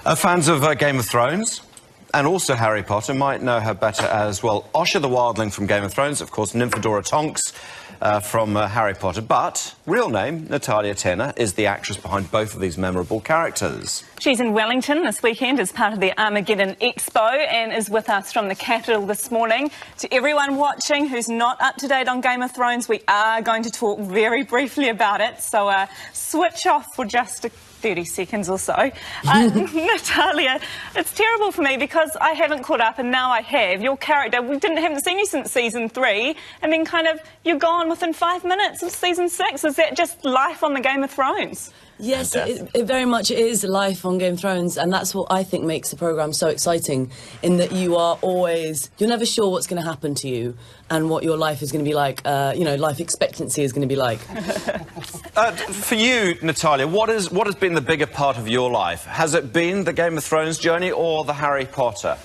Fans of Game of Thrones and also Harry Potter might know her better as, well, Osha the Wildling from Game of Thrones, of course, Nymphadora Tonks from Harry Potter, but real name, Natalia Tena, is the actress behind both of these memorable characters. She's in Wellington this weekend as part of the ARMAGEDDON EXPO and is with us from the capital this morning. To everyone watching who's not up to date on Game of Thrones, we are going to talk very briefly about it, so switch off for just 30 seconds or so. Natalia, it's terrible for me because I haven't caught up and now I have. Your character, we haven't seen you since season 3 and then kind of you're gone within 5 minutes of season 6. Is that just life on the Game of Thrones? Yes, it very much is life on Game of Thrones, and that's what I think makes the programme so exciting, in that you are always, you're never sure what's going to happen to you and what your life is going to be like, you know, life expectancy is going to be like. For you, Natalia, what has been the bigger part of your life? Has it been the Game of Thrones journey or the Harry Potter?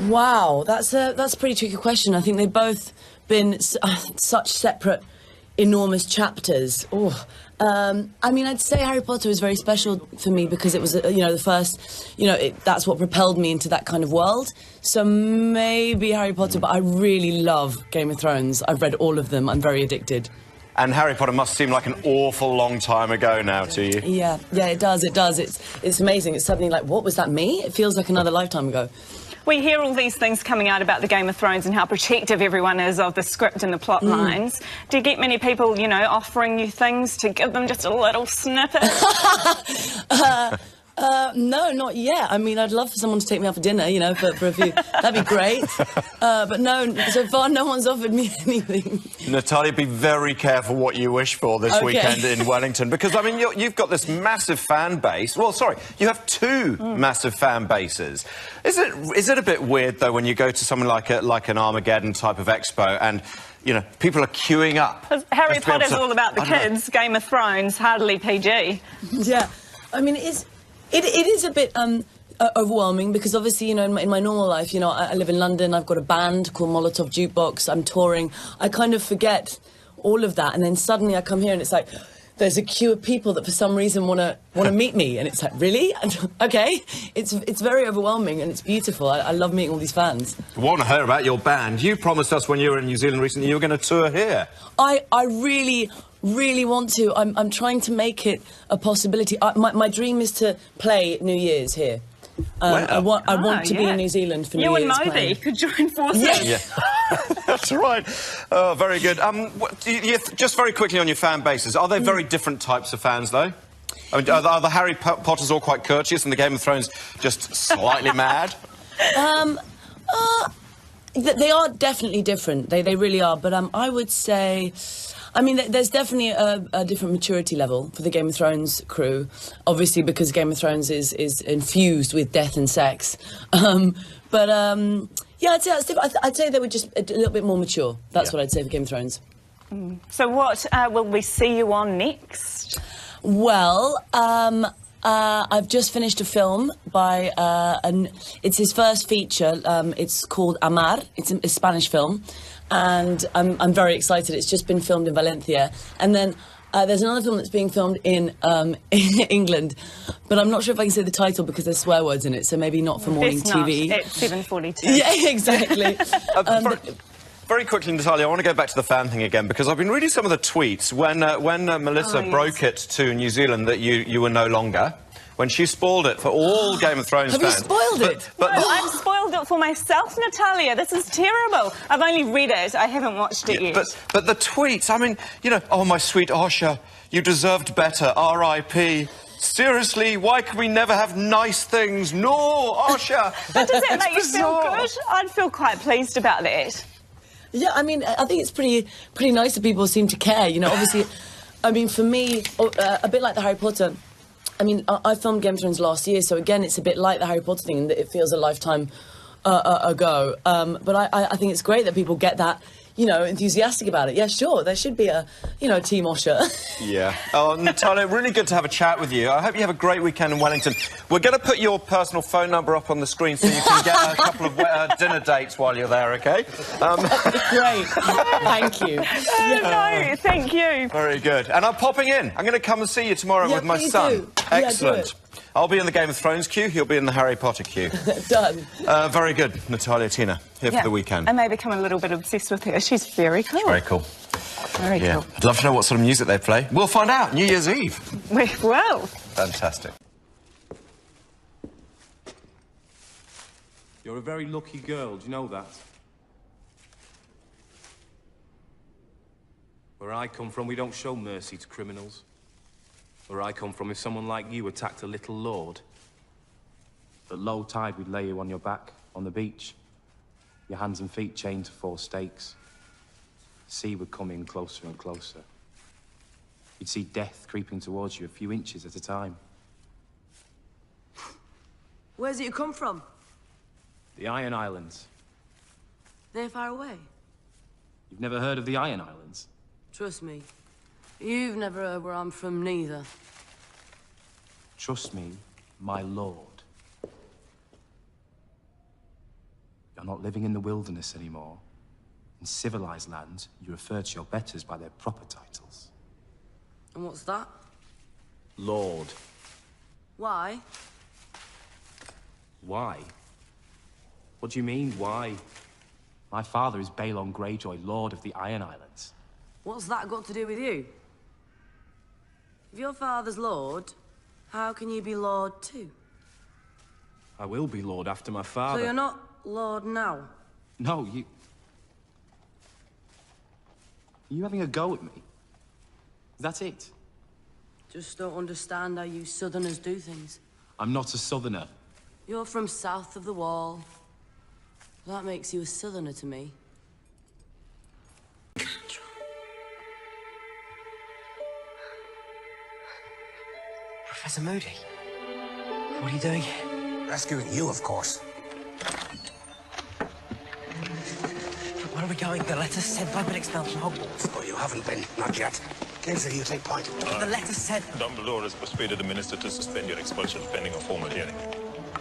Wow, that's a pretty tricky question. I think they've both been such separate, enormous chapters. I mean, I'd say Harry Potter was very special for me because it was, you know, the first, you know, that's what propelled me into that kind of world. So maybe Harry Potter, but I really love Game of Thrones. I've read all of them. I'm very addicted. And Harry Potter must seem like an awful long time ago now to you. Yeah, it does. It's amazing. It's suddenly like, what was that, me? It feels like another lifetime ago. We hear all these things coming out about the Game of Thrones and how protective everyone is of the script and the plot lines. Do you get many people, you know, offering you things to give them just a little snippet? No, not yet. I mean, I'd love for someone to take me out for dinner, you know, for a few. That'd be great. But no, so far no one's offered me anything. Natalia, be very careful what you wish for this weekend in Wellington, because, I mean, you've got this massive fan base. Well, sorry, you have two massive fan bases. Is it a bit weird, though, when you go to something like an Armageddon type of expo and, you know, people are queuing up? Harry Potter's all about the kids. Game of Thrones, hardly PG. Yeah, I mean, it is a bit overwhelming because obviously, you know, in my normal life, you know, I live in London, I've got a band called Molotov Jukebox, I'm touring, I kind of forget all of that, and then suddenly I come here and it's like, there's a queue of people that for some reason want to meet me, and it's like, really? Okay, it's very overwhelming and it's beautiful. I love meeting all these fans. I want to hear about your band. You promised us when you were in New Zealand recently you were going to tour here. I really want to. I'm trying to make it a possibility. My dream is to play New Year's here. I want to be in New Zealand for New Year's. You and Moby could join forces. Yeah. That's right. Oh, very good. Just very quickly on your fan bases, are they very different types of fans, though? I mean, are the Harry Potters all quite courteous and the Game of Thrones just slightly mad? They are definitely different. They really are. But I would say, I mean, there's definitely a different maturity level for the Game of Thrones crew, obviously because Game of Thrones is infused with death and sex. Yeah, I'd say they were just a little bit more mature. That's what I'd say for Game of Thrones. So what will we see you on next? Well, I've just finished a film by, it's his first feature. It's called Amar. It's a Spanish film. And I'm very excited. It's just been filmed in Valencia. And then there's another film that's being filmed in England, but I'm not sure if I can say the title because there's swear words in it, so maybe not for morning TV. At 7:42. Yeah, exactly. Very quickly, Natalia, I want to go back to the fan thing again, because I've been reading some of the tweets when Melissa broke it to New Zealand that you were no longer. When she spoiled it for all Game of Thrones fans. Have you spoiled it? No, I've spoiled it for myself, Natalia. This is terrible. I've only read it. I haven't watched it yet. But the tweets, I mean, you know, oh, my sweet Osha, you deserved better, R.I.P. Seriously, why can we never have nice things? No, Osha. But does that make you feel good? I'd feel quite pleased about that. Yeah, I mean, I think it's pretty nice that people seem to care, you know. Obviously, I mean, for me, a bit like the Harry Potter, I mean, I filmed Game of Thrones last year, so again, it's a bit like the Harry Potter thing in that it feels a lifetime ago. But I think it's great that people get that, you know, enthusiastic about it. Yeah, sure, there should be a, you know, Team Osha. Yeah. Oh, Natalia, really good to have a chat with you. I hope you have a great weekend in Wellington. We're going to put your personal phone number up on the screen so you can get a couple of dinner dates while you're there, OK? Great. Thank you. No, thank you. Very good. And I'm popping in. I'm going to come and see you tomorrow with my son. Do. Excellent. Yeah, do it. I'll be in the Game of Thrones queue, he'll be in the Harry Potter queue. Done. Very good, Natalia, Tena, here for the weekend. I may become a little bit obsessed with her. She's very cool. Very cool. Very cool. I'd love to know what sort of music they play. We'll find out, New Year's Eve. We will. Fantastic. You're a very lucky girl, do you know that? Where I come from, we don't show mercy to criminals. Where I come from, if someone like you attacked a little lord, at low tide we'd lay you on your back on the beach, your hands and feet chained to 4 stakes. The sea would come in closer and closer. You'd see death creeping towards you a few inches at a time. Where's it you come from? The Iron Islands. They're far away. You've never heard of the Iron Islands? Trust me. You've never heard where I'm from, neither. Trust me, my lord. You're not living in the wilderness anymore. In civilized lands, you refer to your betters by their proper titles. And what's that? Lord. Why? Why? What do you mean, why? My father is Balon Greyjoy, Lord of the Iron Islands. What's that got to do with you? If your father's Lord, how can you be Lord too? I will be Lord after my father. So you're not Lord now? No, you... Are you having a go at me? Is that it? Just don't understand how you Southerners do things. I'm not a Southerner. You're from south of the Wall. That makes you a Southerner to me. Professor Moody, what are you doing? Rescuing you, of course. Where are we going? The letter said I've been expelled from Hogwarts. Oh, you haven't been. Not yet. Kingsley, you take point. The letter said... Dumbledore has persuaded the minister to suspend your expulsion pending a formal hearing.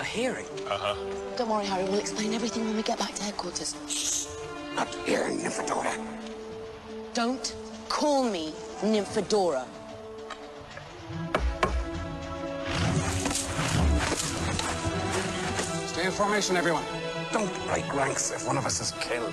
A hearing? Uh-huh. Don't worry, Harry. We'll explain everything when we get back to headquarters. Shh. Not here, Nymphadora. Don't call me Nymphadora. Stay in formation, everyone. Don't break ranks if one of us is killed.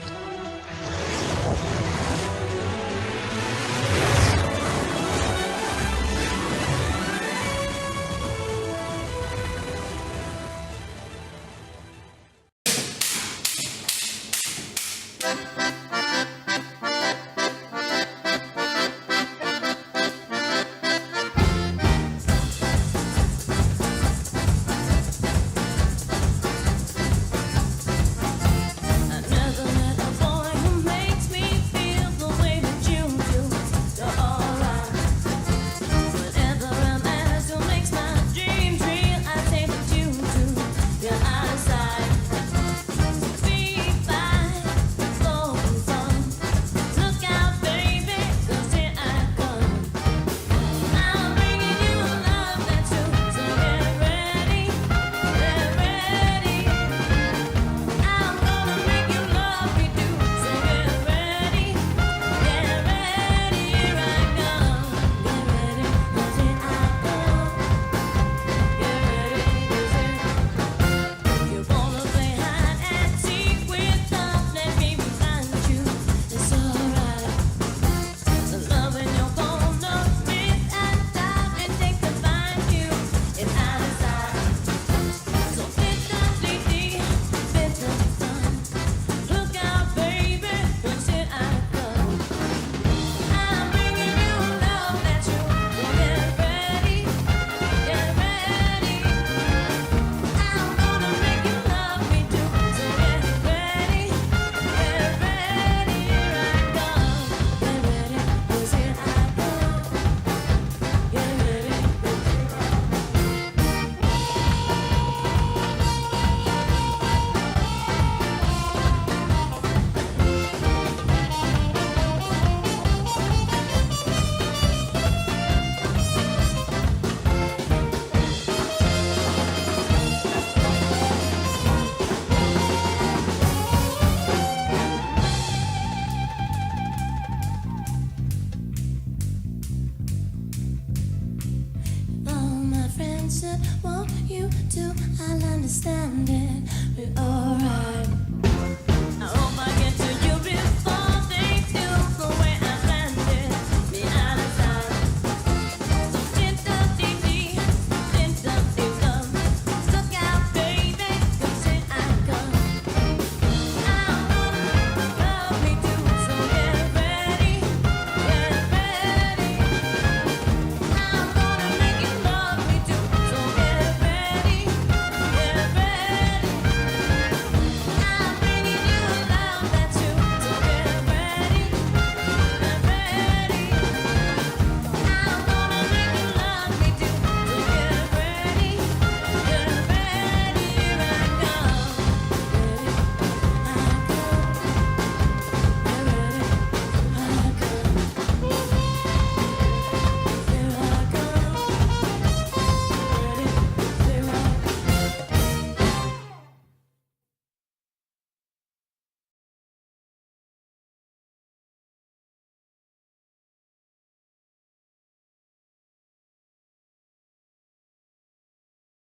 said, won't you do? I'll understand it. We're alright.